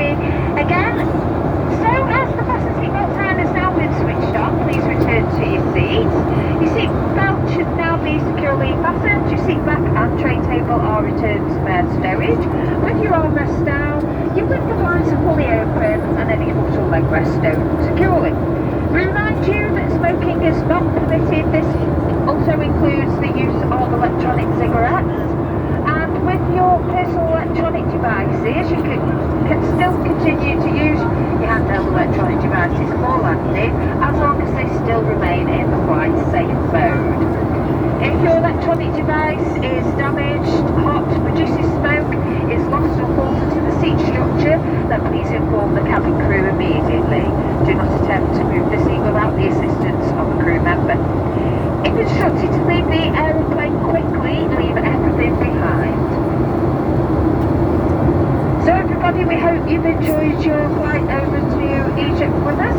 safety. Again, so as the fasten seatbelt sign has now been switched on, please return to your seats. Your seatbelt should now be securely fastened. Your seat back and tray table are returned to their stowage. With your armrest down, your window blinds are fully open and any foot or leg rest stowed securely. We remind you that smoking is not permitted. This also includes the use of electronic cigarettes. And with your personal electronic devices, you can still continue to use your handheld electronic devices for landing as long as they still remain in the flight safe mode. If your electronic device is damaged, hot, produces smoke, is lost or falls into the seat structure, then please inform the cabin crew immediately. Do not attempt to move the seat without the assistance of a crew member. If instructed to leave the aeroplane quickly, leave everything behind. So everybody, we hope you've enjoyed your flight over to Egypt with us.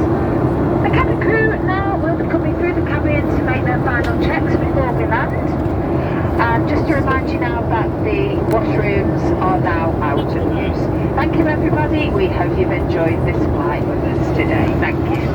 The cabin crew now will be coming through the cabin to make their final checks before we land. And just to remind you now that the washrooms are now out of use. Thank you everybody, we hope you've enjoyed this flight with us today. Thank you.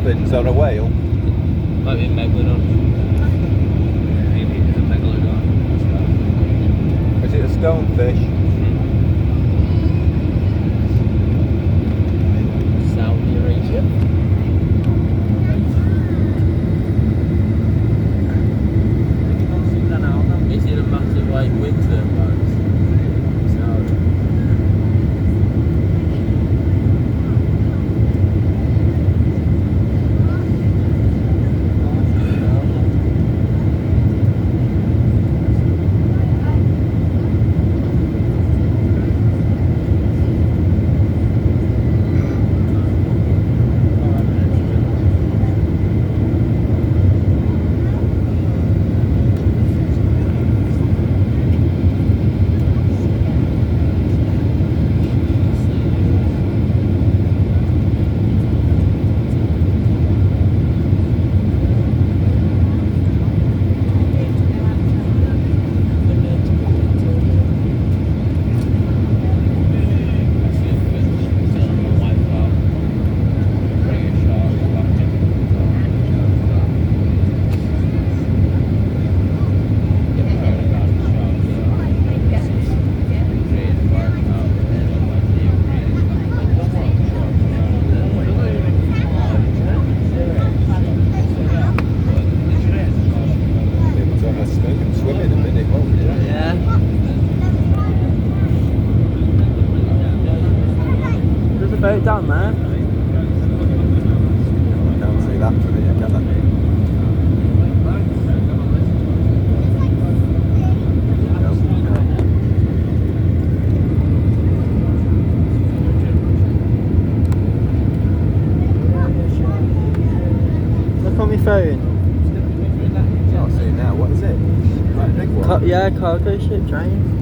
Dobbins on a whale? Might be a megalodon. Maybe it's a megalodon. Is it a stonefish? Saudi Arabia. Is it a massive like wind turbines? Saudi. Swim in a minute, won't we? Yeah. There's a boat down there. I can't see that from here, can I? Look on my phone. Can't see it now. What is it? That big one? Yeah, cargo ship train.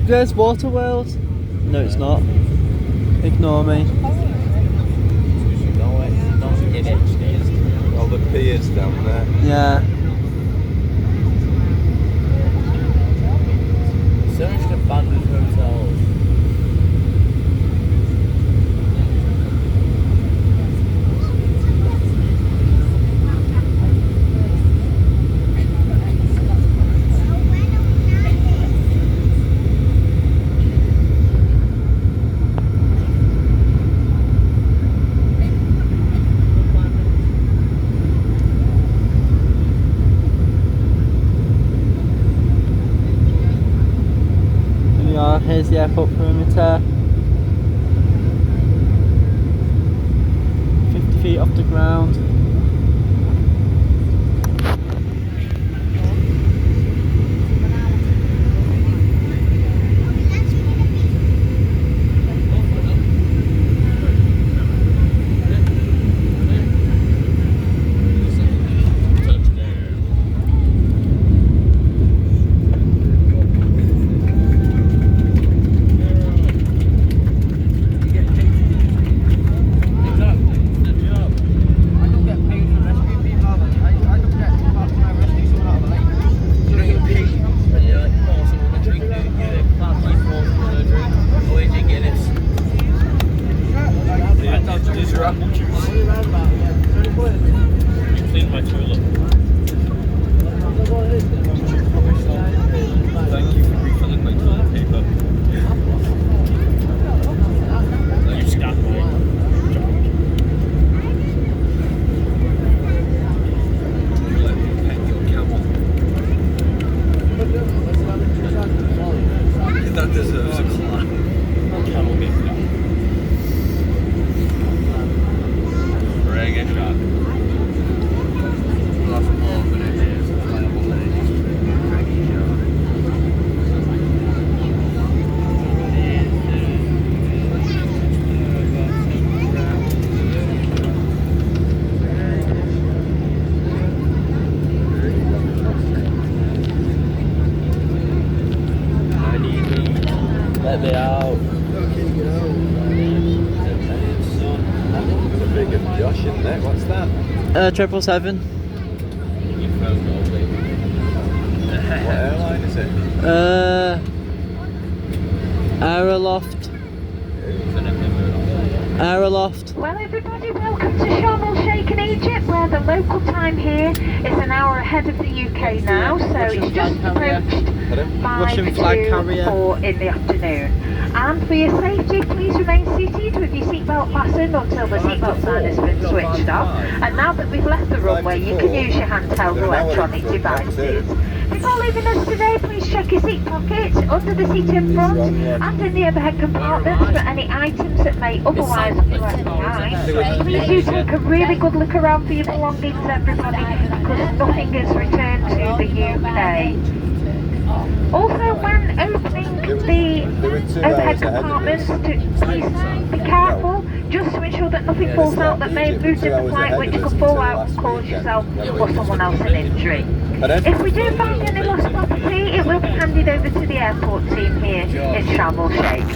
There's water whales. No, it's not. Ignore me. All the piers down there. Yeah. Searched abandoned hotels. Here's the airport perimeter. 50 feet off the ground. You cleaned my toilet. Thank you for refilling my toilet paper. You scanned mine. You let me pet your camel. That deserves a clap. Camel gate. Reggae shot. That's more than it is. Let me out. There's a big Josh in there. What's that? 777. You phone all baby. What airline is it? Aeroloft. Aeroloft. Well, everybody, welcome to Sharm el Sheikh in Egypt, where the local time here is an hour ahead of the UK now, so it's just approached Pardon? 5 Russian flag to carrier. 4 in the afternoon. And for your safety, please remain seated with your seatbelt fastened until the seatbelt sign has been switched off. And now that we've left the runway, you can use your handheld electronic devices. Before leaving us today, please check your seat pockets, under the seat in front, and in the overhead compartments for any items that may otherwise be left behind. Please do take a really good look around for your belongings, everybody, because nothing is returned to the UK. Also, when opening the overhead compartments, please be careful, just to ensure that nothing falls out that may move in the flight, which could fall out and cause yourself or someone else an injury. If we do find any lost property, it will be handed over to the airport team here in Sharm el Sheikh.